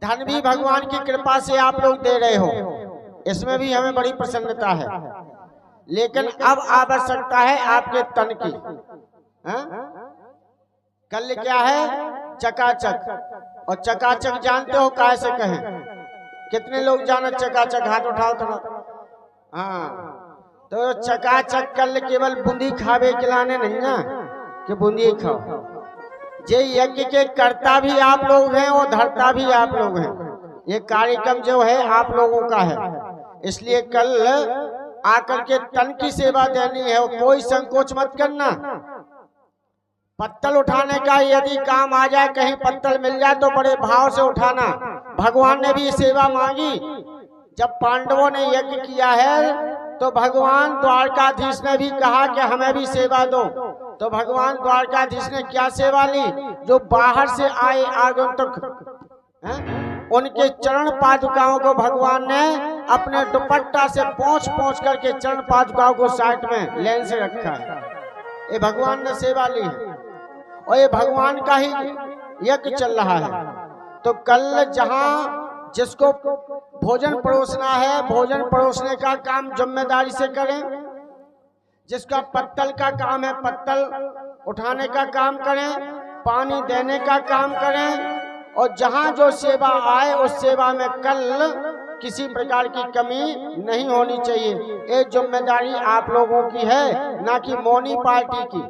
धन भी भगवान की कृपा से आप लोग दे रहे हो, इसमें भी हमें बड़ी प्रसन्नता है। लेकिन अब आवश्यकता है आपके तन की। कल क्या है? चकाचक। और चकाचक जानते हो कैसे कहें? कितने लोग जाना चकाचक? हाथ उठाओ थोड़ा। हाँ, तो चकाचक कल केवल बूंदी खावे खिलाने नहीं ना कि बूंदी खाओ। ये यज्ञ के कर्ता भी आप लोग हैं और धर्ता भी आप लोग हैं। ये कार्यक्रम जो है आप लोगों का है, इसलिए कल आकर के तन की सेवा देनी है और कोई संकोच मत करना। पत्तल उठाने का यदि काम आ जाए, कहीं पत्तल मिल जाए तो बड़े भाव से उठाना। भगवान ने भी सेवा मांगी। जब पांडवों ने यज्ञ किया है तो भगवान द्वारकाधीश ने भी कहा कि हमें भी सेवा दो। तो भगवान द्वारकाधीश ने क्या सेवा ली? जो बाहर से आए आगंतुक उनके चरण पादुकाओं को भगवान ने अपने दुपट्टा से पोंछ करके चरण पादुकाओं को साइड में लेन से रखा है। ये भगवान ने सेवा ली है और ये भगवान का ही यज्ञ चल रहा है। तो कल जहां जिसको भोजन परोसना है, भोजन परोसने का काम जिम्मेदारी से करें। जिसका पत्तल का काम है, पत्तल उठाने का काम करें, पानी देने का काम करें। और जहां जो सेवा आए उस सेवा में कल किसी प्रकार की कमी नहीं होनी चाहिए। ये जिम्मेदारी आप लोगों की है, ना कि मौनी पार्टी की।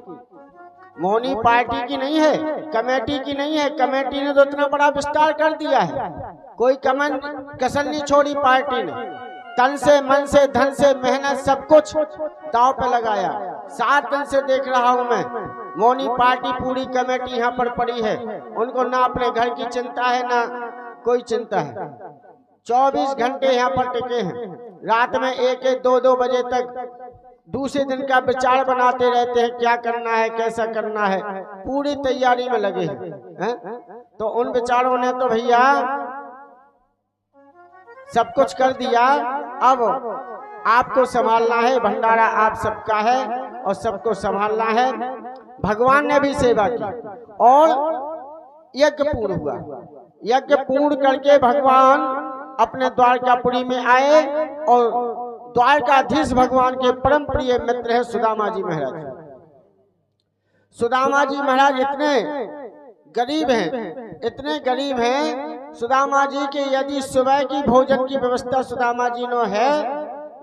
मौनी पार्टी की नहीं है, कमेटी की नहीं है। कमेटी ने तो इतना बड़ा विस्तार कर दिया है, कोई कसर नहीं छोड़ी पार्टी ने। तन से, मन से, धन से, मेहनत सब कुछ दांव पे लगाया। 7 दिन से देख रहा हूं मैं, मौनी पार्टी पूरी कमेटी यहाँ पर पड़ी है। उनको ना अपने घर की चिंता है ना कोई चिंता है। 24 घंटे यहाँ पर टिके हैं। रात में 1-1, 2-2 बजे तक दूसरे दिन का विचार बनाते रहते हैं, क्या करना है, कैसा करना है, पूरी तैयारी में लगे हैं। तो उन विचारों ने तो भैया सब कुछ कर दिया। अब आपको संभालना है, भंडारा आप सबका है और सबको संभालना है। भगवान ने भी सेवा की और यज्ञ पूर्ण हुआ। यज्ञ पूर्ण करके भगवान अपने द्वारकापुरी में आए और द्वारकाधीश भगवान के परम प्रिय मित्र है सुदामा जी महाराज। सुदामा जी महाराज इतने गरीब हैं, इतने गरीब हैं सुदामा जी के, यदि सुबह की भोजन की व्यवस्था सुदामा जी ने है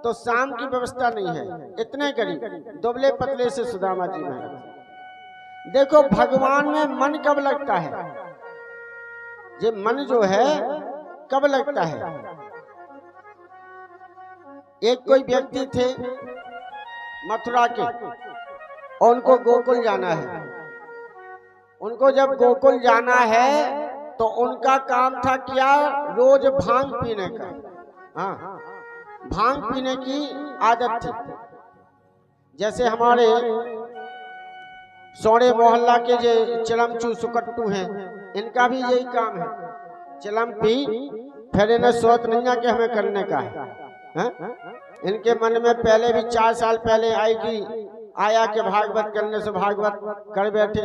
तो शाम की व्यवस्था नहीं है। इतने गरीब, दुबले पतले से सुदामा जी महाराज। देखो भगवान में मन कब लगता है? ये मन जो है कब लगता है? एक कोई व्यक्ति थे मथुरा के और उनको गोकुल जाना है। उनको जब गोकुल जाना है तो उनका काम था क्या? रोज भांग पीने का। हाँ, भांग पीने की आदत थी। जैसे हमारे सोने मोहल्ला के जो चिलमचू सुकट्टू हैं, इनका भी यही काम है। चिलम पी फिर इन्हें सोच नहीं के हमें करने का है। इनके मन में पहले भी 4 साल पहले आया कि भागवत करने से भागवत कर बैठे।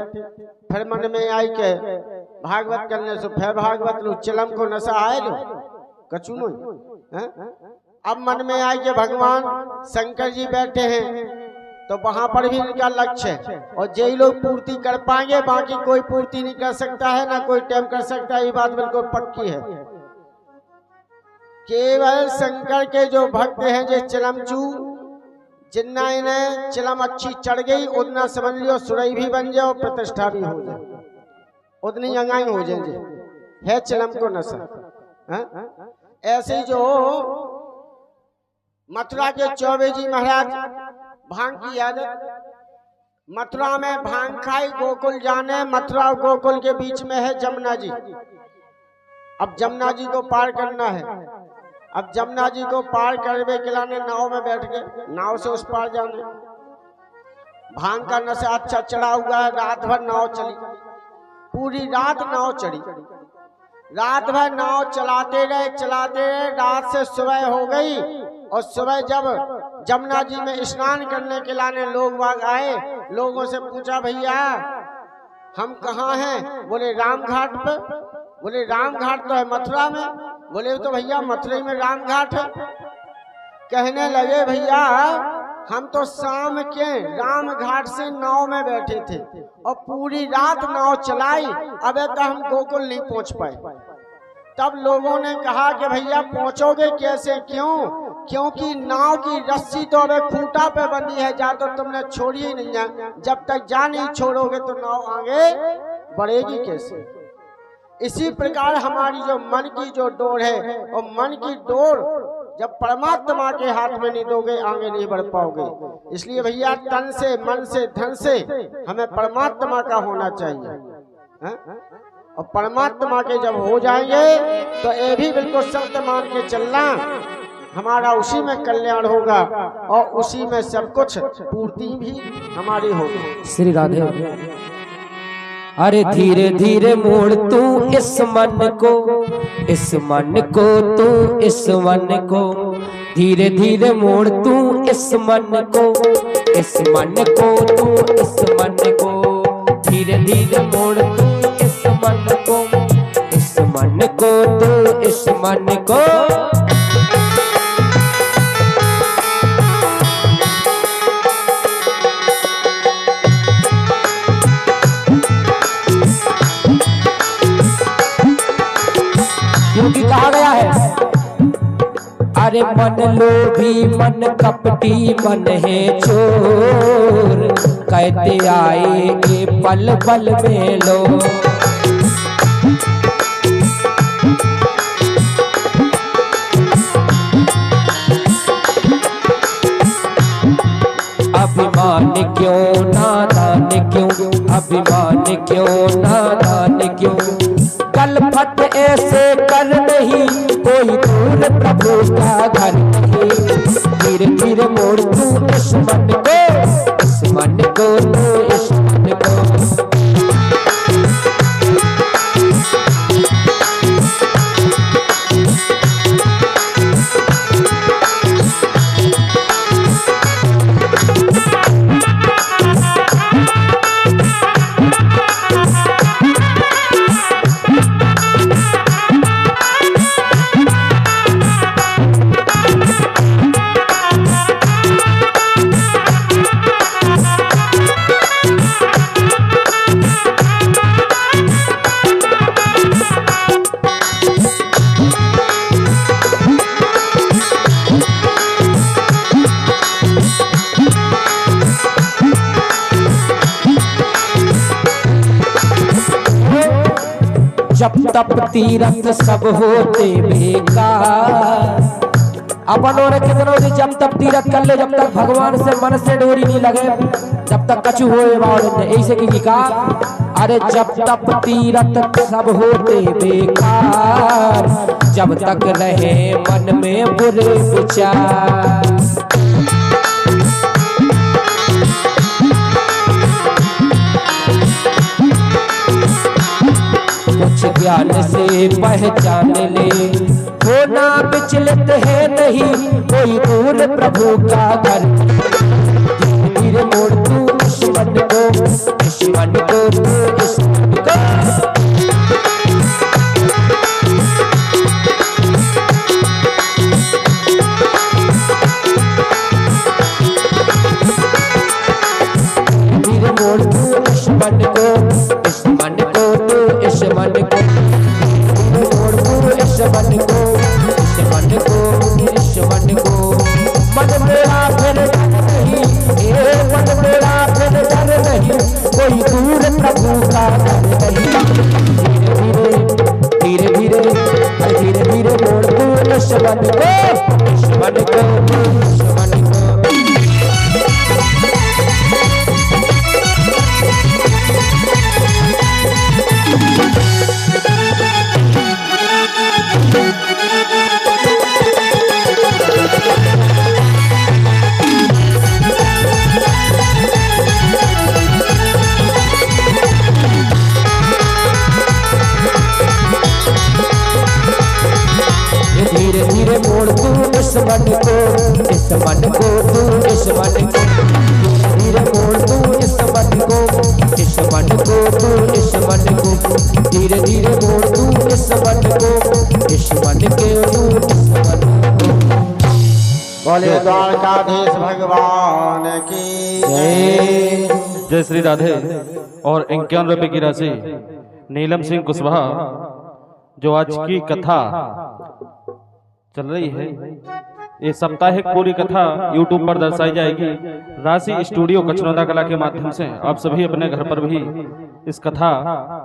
फिर मन में आई के भागवत करने से फिर भागवत लो, चिलम को नशा आए लो कचू नहीं। अब मन में आई कि भगवान शंकर जी बैठे हैं तो वहां पर भी इनका लक्ष्य है और यही लोग पूर्ति कर पाएंगे, बाकी कोई पूर्ति नहीं कर सकता है, ना कोई टाइम कर सकता है। ये बात बिल्कुल पक्की है। केवल शंकर के जो भक्त हैं, जो चिलमचू, जितना इन्हें चिलम अच्छी चढ़ गई उतना समझ लियो सुरई भी बन जाओ, प्रतिष्ठा भी हो जाए, उतनी अंगाई हो जाए है चिलम को नशा। ऐसे जो मथुरा के चौबे जी महाराज भांग की आदत, मथुरा में भांग खाई, गोकुल जाने। मथुरा और गोकुल के बीच में है जमुना जी। अब जमुना जी को पार करना है। अब जमुना जी को पार करने के लिए नाव में बैठ गए, नाव से उस पार जाने। भांग का नशा अच्छा चढ़ा हुआ है। रात भर नाव चली, पूरी रात नाव चढ़ी। रात भर नाव चलाते रहे। रात से सुबह हो गई और सुबह जब जमुना जी में स्नान करने के लिए लोग बाग आए, लोगों से पूछा भैया हम कहाँ हैं? बोले राम घाट पे। बोले राम घाट तो है मथुरा में। बोले तो भैया मथुरा में राम घाट है। कहने लगे भैया हम तो शाम के राम घाट से नाव में बैठे थे और पूरी रात नाव चलाई, अब तक हम गोकुल नहीं पहुंच पाए। तब लोगों ने कहा कि भैया पहुंचोगे कैसे, क्यों? क्योंकि नाव की रस्सी तो अब खूंटा पे बंधी है, जा तो तुमने छोड़ी ही नहीं है। जब तक जा नहीं छोड़ोगे तो नाव आगे बढ़ेगी कैसे। इसी प्रकार हमारी जो मन की जो डोर है, और मन की डोर जब परमात्मा के हाथ में नहीं दोगे आगे नहीं बढ़ पाओगे। इसलिए भैया तन से, मन से, धन से हमें परमात्मा का होना चाहिए है? और परमात्मा के जब हो जाएंगे तो ये भी बिल्कुल सत्य मान के चलना, हमारा उसी में कल्याण होगा और उसी में सब कुछ पूर्ति भी हमारी होगी। श्री राधे। अरे धीरे धीरे मोड़ तू इस मन को, इस मन को तू इस मन को, धीरे धीरे मोड़ तू इस मन को, इस मन को तू इस मन को, धीरे धीरे मोड़ तू इस मन को, इस मन को तू इस मन को। क्योंकि कहा गया है अरे मन लोभी मन कपटी मन है चोर, कहते आए ये पल पल में लो। अभिमान क्यों नादान क्यों, अभिमान क्यों नादान क्यों, कल फट ऐसे कर नहीं कोई दूर प्रभु का घर नहीं। धीरे धीरे मोड़ तू इस मन को, इस मन को तू इस मन को। जब तप तीरथ सब होते बेकार, अपन और कितनों से जब तक तीरथ कर ले, जब तक भगवान से मन से डोरी नहीं लगे, जब तक कछु होए बावड़े ऐसे की का। अरे जब तक तीरथ सब होते बेकार, जब तक रहे मन में बुरे विचार। कुछ ज्ञान से पहचान ले, होना विचलित है नहीं कोई दूर प्रभु का घर। धीरे धीरे मोड़ तू इस मन को, इस मन को तू इस मन को। धीरे मोड़ तू इस मन को, इस मन को तू इस मन को। मोड़ तू इस मन को, इस मन को, इस मन को। मन मेरा फिर नहीं, ये मन मेरा फिर डर नहीं, कोई दूर प्रभु का डर नहीं। धीरे धीरे धीरे धीरे मोड़ तू इस मन को, इस मन को, इस मन को। धीरे धीरे मोड़ तू इस मन को, इस मन को तू इस मन को। धीरे धीरे मोड़ तू इस मन को, इस मन को तू इस मन को, धीरे धीरे मोड़ तू इस मन को, इस मन के तू इस मन को। बोले द्वारकाधीश भगवान की जय। जय श्री राधे। और 51 रुपए की राशि नीलम सिंह कुशवाहा, जो आज की कथा चल रही है, ये साप्ताहिक पूरी कथा YouTube पर दर्शाई जाएगी। राशि स्टूडियो कचनौदा कला के माध्यम से आप सभी अपने घर पर भी इस कथा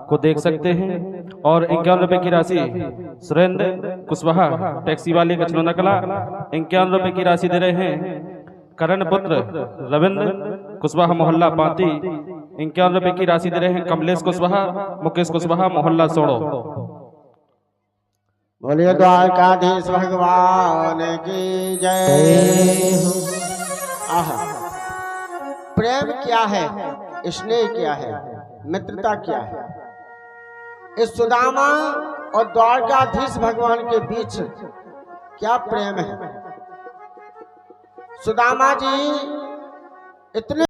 को देख सकते हैं। और 51 रुपए की राशि सुरेंद्र कुशवाहा, टैक्सी वाले कचनौदा कला, 51 रुपए की राशि दे रहे हैं। करण पुत्र रविंद्र कुशवाहा, मोहल्ला पाती, 51 रुपए की राशि दे रहे हैं। कमलेश कुशवाहा, मुकेश कुशवाहा, मोहल्ला सोड़ो। बोलिए द्वारकाधीश भगवान की जय। आहा, प्रेम क्या है, स्नेह क्या है, मित्रता क्या है, इस सुदामा और द्वारकाधीश भगवान के बीच क्या प्रेम है। सुदामा जी इतने